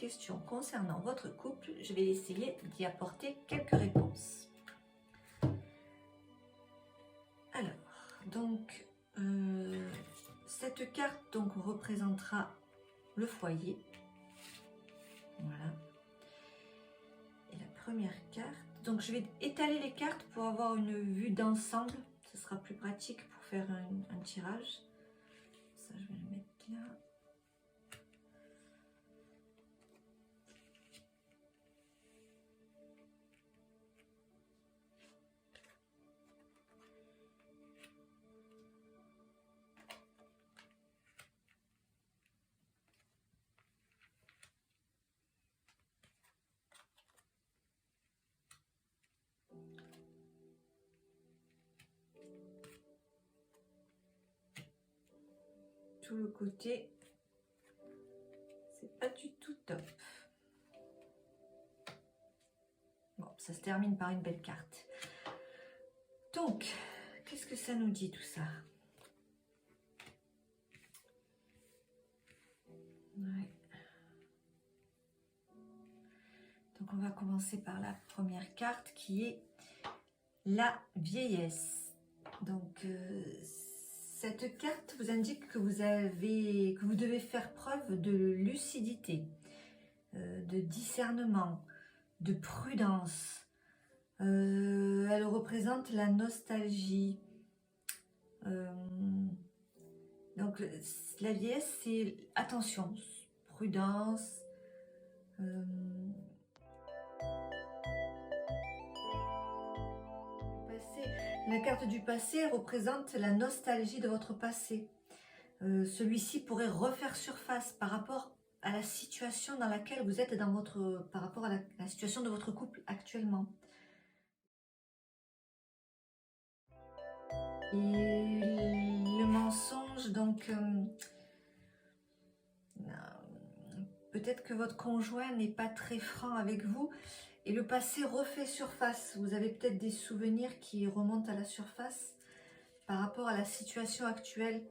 questions concernant votre couple, je vais essayer d'y apporter quelques réponses. Alors, donc, cette carte donc représentera le foyer. Voilà. Et la première carte. Donc, je vais étaler les cartes pour avoir une vue d'ensemble. Ce sera plus pratique pour faire un tirage. Ça, je vais le mettre là. Tout le côté, c'est pas du tout top. Bon, ça se termine par une belle carte. Donc, qu'est-ce que ça nous dit tout ça? Ouais. Donc, on va commencer par la première carte qui est la vieillesse. Donc, cette carte vous indique que vous devez faire preuve de lucidité, de discernement, de prudence. Elle représente la nostalgie. Donc la vieillesse, c'est attention, prudence. La carte du passé représente la nostalgie de votre passé. Celui-ci pourrait refaire surface par rapport à la situation dans laquelle vous êtes par rapport à la situation de votre couple actuellement. Et le mensonge, donc peut-être que votre conjoint n'est pas très franc avec vous et le passé refait surface. Vous avez peut-être des souvenirs qui remontent à la surface par rapport à la situation actuelle.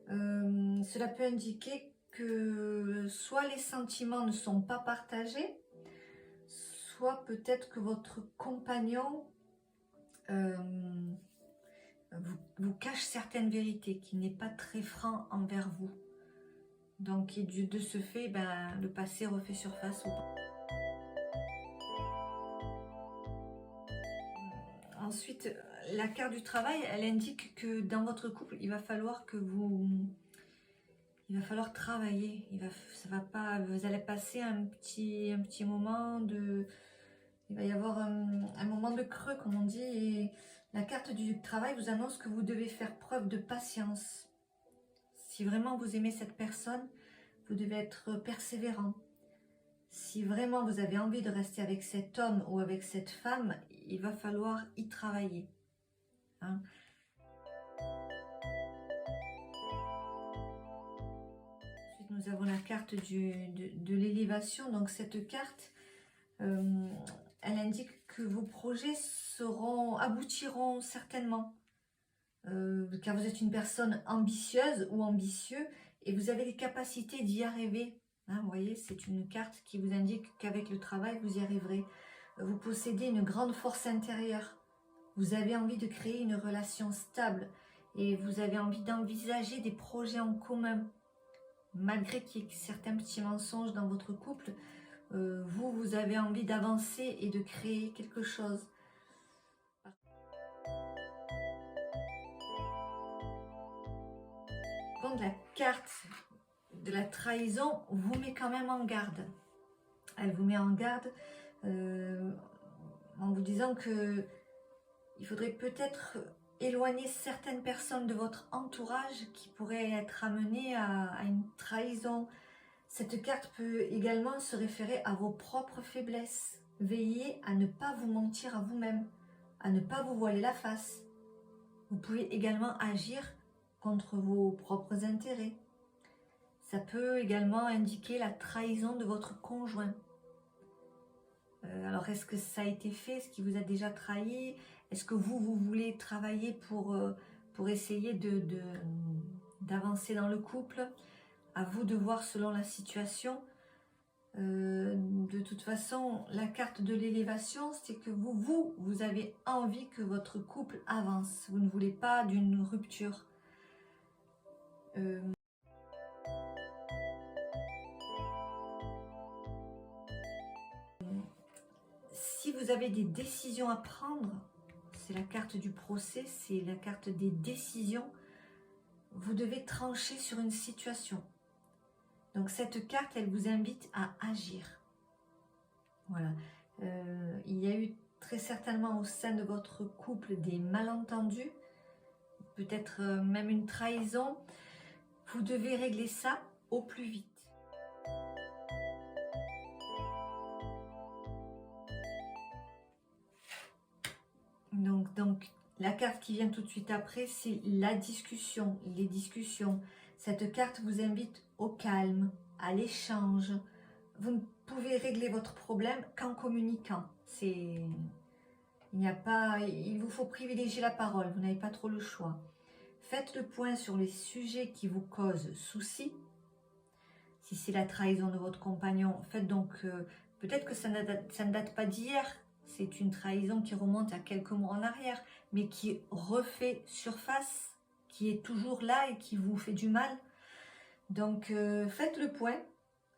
Cela peut indiquer que soit les sentiments ne sont pas partagés, soit peut-être que votre compagnon vous cache certaines vérités, qu'il n'est pas très franc envers vous. Donc de ce fait, le passé refait surface. Ensuite, la carte du travail, elle indique que dans votre couple, il va falloir travailler. Vous allez passer un petit moment il va y avoir un moment de creux, comme on dit. Et la carte du travail vous annonce que vous devez faire preuve de patience. Si vraiment vous aimez cette personne, vous devez être persévérant. Si vraiment vous avez envie de rester avec cet homme ou avec cette femme, il va falloir y travailler. Hein. Ensuite, nous avons la carte de l'élévation. Donc cette carte, elle indique que vos projets aboutiront certainement. Car vous êtes une personne ambitieuse ou ambitieux et vous avez les capacités d'y arriver. Hein, vous voyez, c'est une carte qui vous indique qu'avec le travail, vous y arriverez. Vous possédez une grande force intérieure. Vous avez envie de créer une relation stable et vous avez envie d'envisager des projets en commun. Malgré qu'il y ait certains petits mensonges dans votre couple, vous avez envie d'avancer et de créer quelque chose. Contre, la carte de la trahison vous met quand même en garde. Elle vous met en garde en vous disant que il faudrait peut-être éloigner certaines personnes de votre entourage qui pourraient être amenées à une trahison. Cette carte peut également se référer à vos propres faiblesses. Veillez à ne pas vous mentir à vous-même, à ne pas vous voiler la face. Vous pouvez également agir contre vos propres intérêts. Ça peut également indiquer la trahison de votre conjoint. Alors, est-ce que ça a été fait? Est-ce qu'il vous a déjà trahi? Est-ce que vous voulez travailler pour essayer d'avancer dans le couple? À vous de voir selon la situation. De toute façon, la carte de l'élévation, c'est que vous avez envie que votre couple avance. Vous ne voulez pas d'une rupture. Si vous avez des décisions à prendre, c'est la carte du procès, c'est la carte des décisions. Vous devez trancher sur une situation. Donc cette carte, elle vous invite à agir. Voilà. Il y a eu très certainement au sein de votre couple des malentendus, peut-être même une trahison. Vous devez régler ça au plus vite. Donc la carte qui vient tout de suite après, c'est la discussion, les discussions. Cette carte vous invite au calme, à l'échange. Vous ne pouvez régler votre problème qu'en communiquant. Il vous faut privilégier la parole, vous n'avez pas trop le choix. Faites le point sur les sujets qui vous causent souci. Si c'est la trahison de votre compagnon, faites donc, peut-être que ça ne date pas d'hier, c'est une trahison qui remonte à quelques mois en arrière, mais qui refait surface, qui est toujours là et qui vous fait du mal. Donc faites le point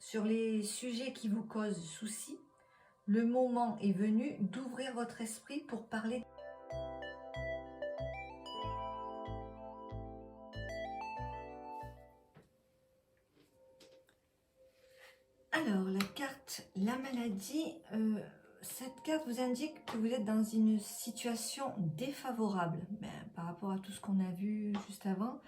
sur les sujets qui vous causent souci. Le moment est venu d'ouvrir votre esprit pour parler. Alors, la carte, la maladie, cette carte vous indique que vous êtes dans une situation défavorable. Par rapport à tout ce qu'on a vu juste avant,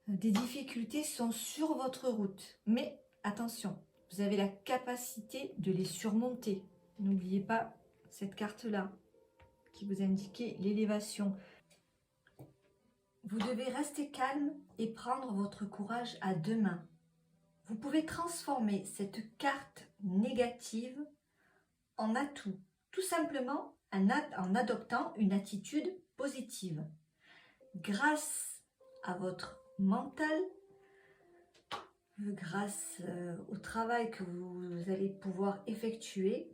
des difficultés sont sur votre route. Mais attention, vous avez la capacité de les surmonter. N'oubliez pas cette carte-là qui vous indiquait l'élévation. Vous devez rester calme et prendre votre courage à deux mains. Vous pouvez transformer cette carte négative en atout, tout simplement en adoptant une attitude positive. Grâce à votre mental, grâce au travail que vous allez pouvoir effectuer,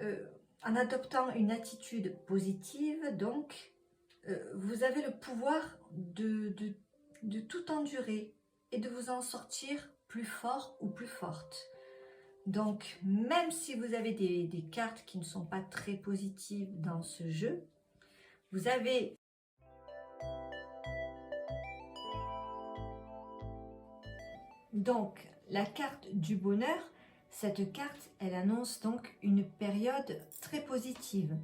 en adoptant une attitude positive, donc, vous avez le pouvoir de tout endurer et de vous en sortir plus fort ou plus forte. Donc, même si vous avez des cartes qui ne sont pas très positives dans ce jeu, vous avez donc la carte du bonheur. Cette carte, elle annonce donc une période très positive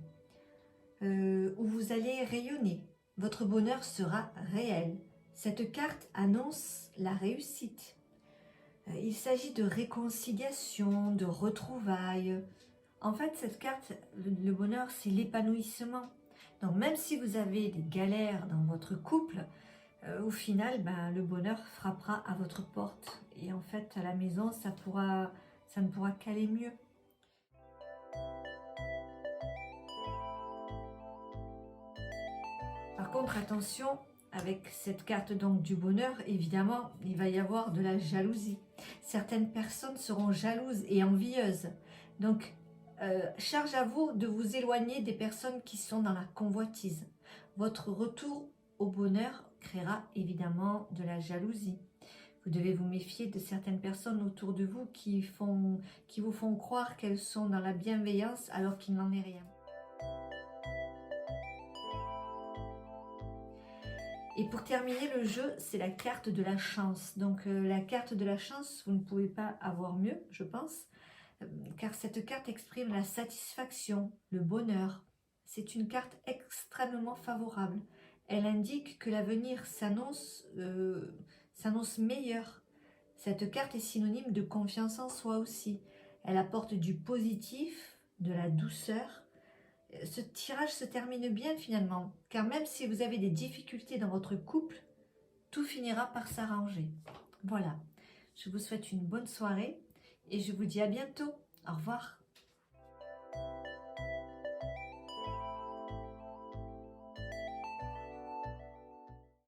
où vous allez rayonner. Votre bonheur sera réel. Cette carte annonce la réussite. Il s'agit de réconciliation, de retrouvailles. En fait, cette carte, le bonheur, c'est l'épanouissement. Donc, même si vous avez des galères dans votre couple, au final, le bonheur frappera à votre porte. Et en fait, à la maison, ça ne pourra qu'aller mieux. Par contre, attention, avec cette carte donc du bonheur, évidemment, il va y avoir de la jalousie. Certaines personnes seront jalouses et envieuses. Donc, charge à vous de vous éloigner des personnes qui sont dans la convoitise. Votre retour au bonheur créera évidemment de la jalousie. Vous devez vous méfier de certaines personnes autour de vous qui vous font croire qu'elles sont dans la bienveillance alors qu'il n'en est rien. Et pour terminer le jeu, c'est la carte de la chance. Donc la carte de la chance, vous ne pouvez pas avoir mieux, je pense, car cette carte exprime la satisfaction, le bonheur. C'est une carte extrêmement favorable. Elle indique que l'avenir s'annonce meilleur. Cette carte est synonyme de confiance en soi aussi. Elle apporte du positif, de la douceur. Ce tirage se termine bien finalement, car même si vous avez des difficultés dans votre couple, tout finira par s'arranger. Voilà, je vous souhaite une bonne soirée et je vous dis à bientôt. Au revoir.